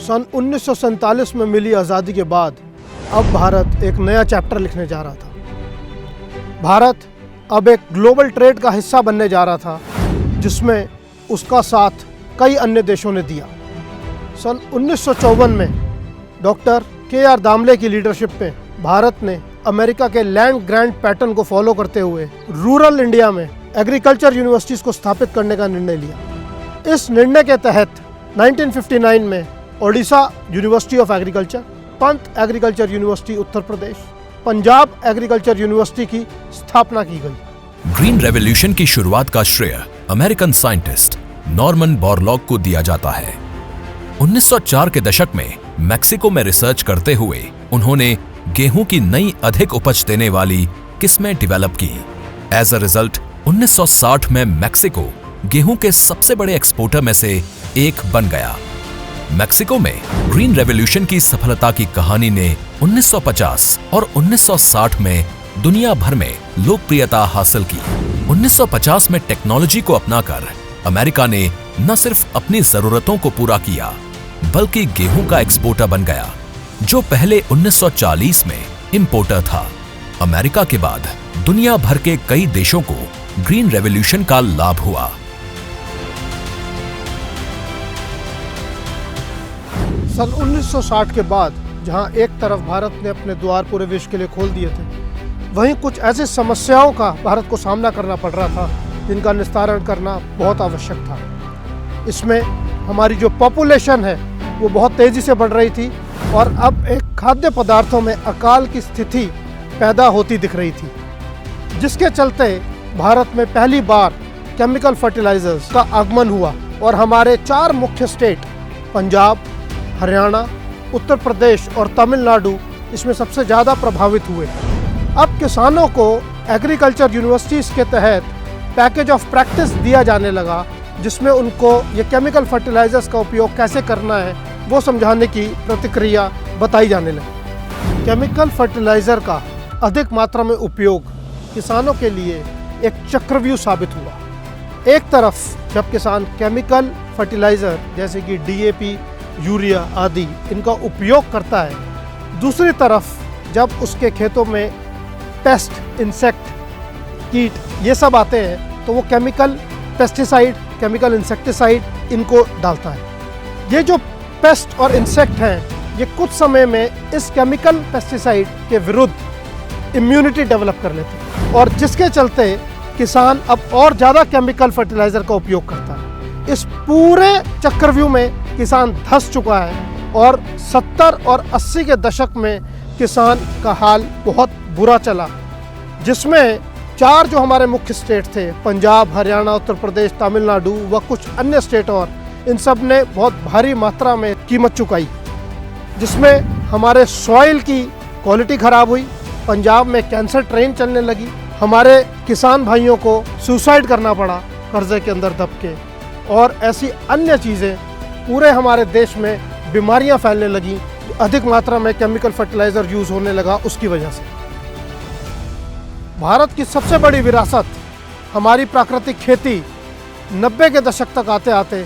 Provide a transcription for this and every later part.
सन 1947 में मिली आज़ादी के बाद अब भारत एक नया चैप्टर लिखने जा रहा था। भारत अब एक ग्लोबल ट्रेड का हिस्सा बनने जा रहा था, जिसमें उसका साथ कई अन्य देशों ने दिया। सन 1954 में डॉक्टर के.आर. दामले की लीडरशिप में भारत ने अमेरिका के लैंड ग्रांट पैटर्न को फॉलो करते हुए रूरल इंडिया में एग्रीकल्चर यूनिवर्सिटीज़ को स्थापित करने का निर्णय लिया। इस निर्णय के तहत 1959 में Odisha university of agriculture, Pant agriculture university Uttar Pradesh, Punjab agriculture university की स्थापना की गई। ग्रीन रेवोल्यूशन की शुरुआत का श्रेय अमेरिकन साइंटिस्ट नॉर्मन बोरलॉग को दिया जाता है। 1904 के दशक में मैक्सिको में रिसर्च करते हुए उन्होंने गेहूं की नई अधिक उपज देने वाली किस्में डेवलप की। एज अ रिजल्ट 1960 में मैक्सिको गेहूं के सबसे बड़े एक्सपोर्टर में से एक बन गया। मैक्सिको में ग्रीन रेवोल्यूशन की सफलता की कहानी ने 1950 और 1960 में दुनिया भर में लोकप्रियता हासिल की। 1950 में टेक्नोलॉजी को अपनाकर अमेरिका ने न सिर्फ अपनी जरूरतों को पूरा किया, बल्कि गेहूं का एक्सपोर्टर बन गया, जो पहले 1940 में इंपोर्टर था। अमेरिका के बाद दुनिया भर के कई देशों को ग्रीन रेवोल्यूशन का लाभ हुआ। सन 1960 के बाद जहां एक तरफ भारत ने अपने द्वार पूरे विश्व के लिए खोल दिए थे, वहीं कुछ ऐसी समस्याओं का भारत को सामना करना पड़ रहा था जिनका निस्तारण करना बहुत आवश्यक था। इसमें हमारी जो पॉपुलेशन है वो बहुत तेज़ी से बढ़ रही थी और अब एक खाद्य पदार्थों में अकाल की स्थिति पैदा होती दिख रही थी, जिसके चलते भारत में पहली बार केमिकल फर्टिलाइजर्स का आगमन हुआ और हमारे 4 मुख्य स्टेट पंजाब, हरियाणा, उत्तर प्रदेश और तमिलनाडु इसमें सबसे ज़्यादा प्रभावित हुए। अब किसानों को एग्रीकल्चर यूनिवर्सिटीज़ के तहत पैकेज ऑफ प्रैक्टिस दिया जाने लगा, जिसमें उनको ये केमिकल फर्टिलाइजर्स का उपयोग कैसे करना है वो समझाने की प्रतिक्रिया बताई जाने लगी। केमिकल फर्टिलाइज़र का अधिक मात्रा में उपयोग किसानों के लिए एक चक्रव्यूह साबित हुआ। एक तरफ जब किसान केमिकल फर्टिलाइज़र जैसे कि DAP, यूरिया आदि इनका उपयोग करता है, दूसरी तरफ जब उसके खेतों में पेस्ट, इंसेक्ट, कीट ये सब आते हैं तो वो केमिकल पेस्टिसाइड, केमिकल इंसेक्टिसाइड इनको डालता है। ये जो पेस्ट और इंसेक्ट हैं, ये कुछ समय में इस केमिकल पेस्टिसाइड के विरुद्ध इम्यूनिटी डेवलप कर लेते हैं और जिसके चलते किसान अब और ज़्यादा केमिकल फर्टिलाइज़र का उपयोग करता है। इस पूरे चक्रव्यूह में किसान धंस चुका है और 70 और 80 के दशक में किसान का हाल बहुत बुरा चला, जिसमें 4 जो हमारे मुख्य स्टेट थे पंजाब, हरियाणा, उत्तर प्रदेश, तमिलनाडु व कुछ अन्य स्टेट और इन सब ने बहुत भारी मात्रा में कीमत चुकाई, जिसमें हमारे सॉइल की क्वालिटी खराब हुई। पंजाब में कैंसर ट्रेन चलने लगी, हमारे किसान भाइयों को सुसाइड करना पड़ा कर्जे के अंदर दब के, और ऐसी अन्य चीज़ें पूरे हमारे देश में बीमारियां फैलने लगी, अधिक मात्रा में केमिकल फर्टिलाइज़र यूज़ होने लगा उसकी वजह से। भारत की सबसे बड़ी विरासत हमारी प्राकृतिक खेती 90 के दशक तक आते आते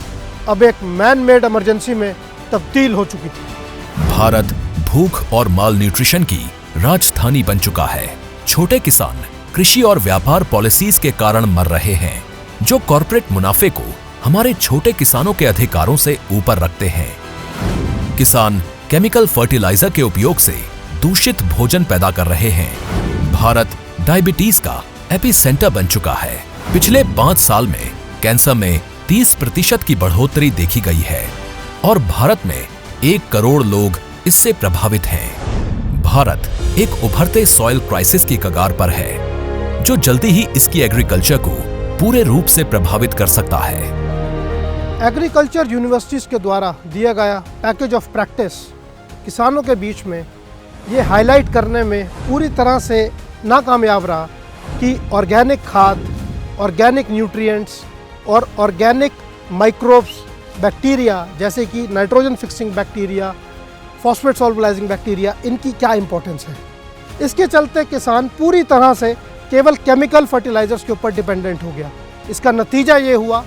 अब एक मैन मेड इमरजेंसी में तब्दील हो चुकी थी। भारत भूख और माल न्यूट्रिशन की राजधानी बन चुका है। छोटे किसान कृषि और व्यापार पॉलिसीज के कारण मर रहे हैं, जो कॉर्पोरेट मुनाफे को हमारे छोटे किसानों के अधिकारों से ऊपर रखते हैं। किसान केमिकल फर्टिलाइजर के उपयोग से दूषित भोजन पैदा कर रहे हैं। भारत डायबिटीज का एपिसेंटर बन चुका है। पिछले 5 साल में कैंसर में 30% की बढ़ोतरी देखी गई है और भारत में 1 करोड़ लोग इससे प्रभावित हैं। भारत एक उभरते सॉइल क्राइसिस की कगार पर है, जो जल्दी ही इसकी एग्रीकल्चर को पूरे रूप से प्रभावित कर सकता है। एग्रीकल्चर यूनिवर्सिटीज़ के द्वारा दिया गया पैकेज ऑफ प्रैक्टिस किसानों के बीच में ये हाईलाइट करने में पूरी तरह से नाकामयाब रहा कि ऑर्गेनिक खाद, ऑर्गेनिक न्यूट्रिएंट्स और ऑर्गेनिक माइक्रोब्स, बैक्टीरिया जैसे कि nitrogen fixing bacteria, phosphate solubilizing bacteria, इनकी क्या इंपॉर्टेंस है। इसके चलते किसान पूरी तरह से केवल केमिकल फर्टिलाइजर्स के ऊपर डिपेंडेंट हो गया। इसका नतीजा ये हुआ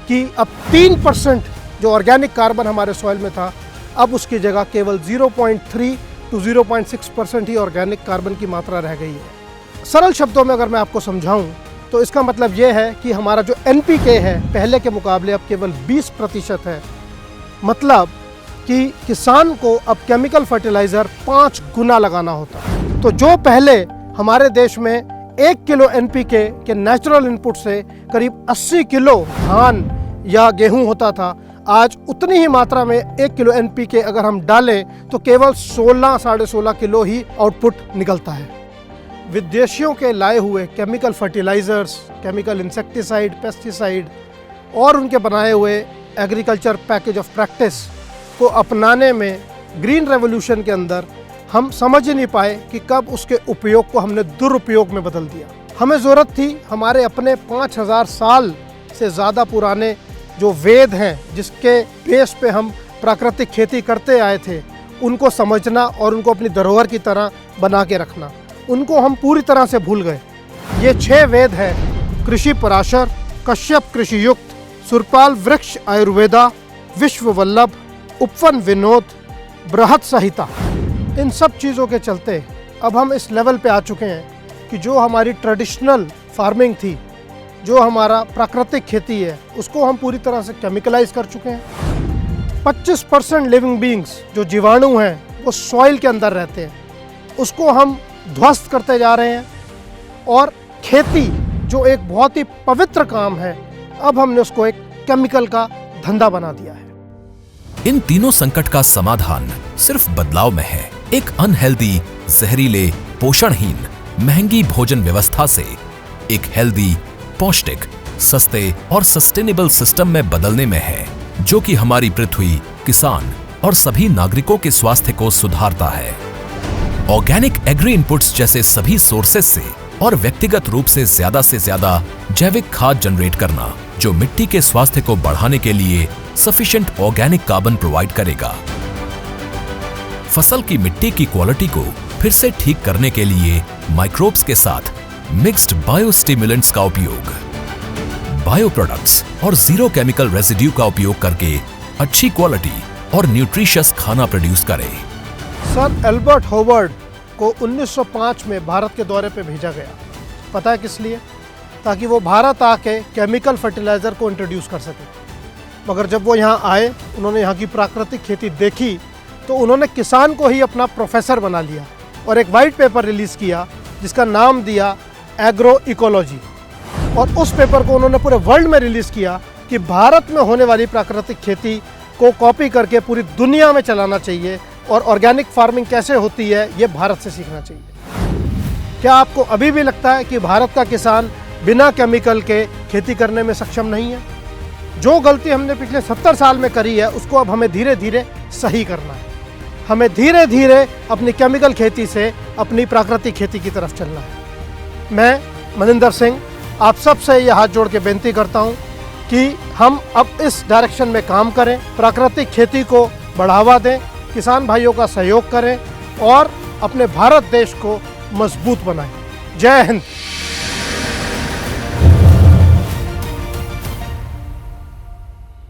कि अब 3% जो ऑर्गेनिक कार्बन हमारे सॉइल में था अब उसकी जगह केवल 0.3 to 0.6% ही ऑर्गेनिक कार्बन की मात्रा रह गई है। सरल शब्दों में अगर मैं आपको समझाऊं तो इसका मतलब ये है कि हमारा जो NPK है पहले के मुकाबले अब केवल 20% है। मतलब कि किसान को अब केमिकल फर्टिलाइज़र 5 गुना लगाना होता है। तो जो पहले हमारे देश में 1 किलो NPK के नेचुरल इनपुट से करीब 80 किलो धान या गेहूं होता था, आज उतनी ही मात्रा में 1 किलो NPK अगर हम डालें तो केवल 16-16.5 किलो ही आउटपुट निकलता है। विदेशियों के लाए हुए chemical fertilisers, chemical insecticide, pesticide और उनके बनाए हुए एग्रीकल्चर पैकेज ऑफ प्रैक्टिस को अपनाने में ग्रीन रेवोल्यूशन के अंदर हम समझ ही नहीं पाए कि कब उसके उपयोग को हमने दुरुपयोग में बदल दिया। हमें ज़रूरत थी हमारे अपने 5000 साल से ज़्यादा पुराने जो वेद हैं, जिसके बेस पे हम प्राकृतिक खेती करते आए थे, उनको समझना और उनको अपनी धरोहर की तरह बना के रखना। उनको हम पूरी तरह से भूल गए। ये 6 वेद हैं: कृषि पराशर, कश्यप कृषि युक्त, सुरपाल वृक्ष आयुर्वेदा, विश्व वल्लभ, उपवन विनोद, बृहत संहिता। इन सब चीज़ों के चलते अब हम इस लेवल पे आ चुके हैं कि जो हमारी ट्रेडिशनल फार्मिंग थी, जो हमारा प्राकृतिक खेती है, उसको हम पूरी तरह से केमिकलाइज कर चुके हैं। 25% लिविंग बींग्स जो जीवाणु हैं वो सॉइल के अंदर रहते हैं, उसको हम ध्वस्त करते जा रहे हैं। और खेती जो एक बहुत ही पवित्र काम है, अब हमने उसको एक केमिकल का धंधा बना दिया है। इन तीनों संकट का समाधान सिर्फ बदलाव में है। एक अनहेल्दी, जहरीले, पोषणहीन, महंगी भोजन व्यवस्था से एक हेल्दी, पौष्टिक, सस्ते और सस्टेनेबल सिस्टम में बदलने में है, जो कि हमारी पृथ्वी, किसान और सभी नागरिकों के स्वास्थ्य को सुधारता है। ऑर्गेनिक एग्री इनपुट्स जैसे सभी सोर्सेस से और व्यक्तिगत रूप से ज्यादा जैविक खाद जनरेट करना, जो मिट्टी के स्वास्थ्य को बढ़ाने के लिए सफिशिएंट ऑर्गेनिक कार्बन प्रोवाइड करेगा। फसल की मिट्टी की क्वालिटी को फिर से ठीक करने के लिए माइक्रोब्स के साथ मिक्स्ड बायोस्टिमुलेंट्स का उपयोग, बायो प्रोडक्ट्स और जीरो केमिकल रेसिड्यू का उपयोग करके अच्छी क्वालिटी और न्यूट्रिशियस खाना प्रोड्यूस करें। सर एल्बर्ट हॉवर्ड को 1905 में भारत के दौरे पे भेजा गया। पता है किस लिए? ताकि वो भारत आके केमिकल फर्टिलाइज़र को इंट्रोड्यूस कर सके। मगर जब वो यहाँ आए, उन्होंने यहाँ की प्राकृतिक खेती देखी तो उन्होंने किसान को ही अपना प्रोफेसर बना लिया और एक वाइट पेपर रिलीज़ किया जिसका नाम दिया एग्रो इकोलॉजी। और उस पेपर को उन्होंने पूरे वर्ल्ड में रिलीज़ किया कि भारत में होने वाली प्राकृतिक खेती को कॉपी करके पूरी दुनिया में चलाना चाहिए और ऑर्गेनिक फार्मिंग कैसे होती है ये भारत से सीखना चाहिए। क्या आपको अभी भी लगता है कि भारत का किसान बिना केमिकल के खेती करने में सक्षम नहीं है? जो गलती हमने पिछले 70 साल में करी है उसको अब हमें धीरे धीरे सही करना है। हमें धीरे धीरे अपनी केमिकल खेती से अपनी प्राकृतिक खेती की तरफ चलना है। मैं मनिंदर सिंह आप सबसे ये हाथ जोड़ के बेनती करता हूँ कि हम अब इस डायरेक्शन में काम करें, प्राकृतिक खेती को बढ़ावा दें, किसान भाइयों का सहयोग करें और अपने भारत देश को मजबूत बनाएं। जय हिंद।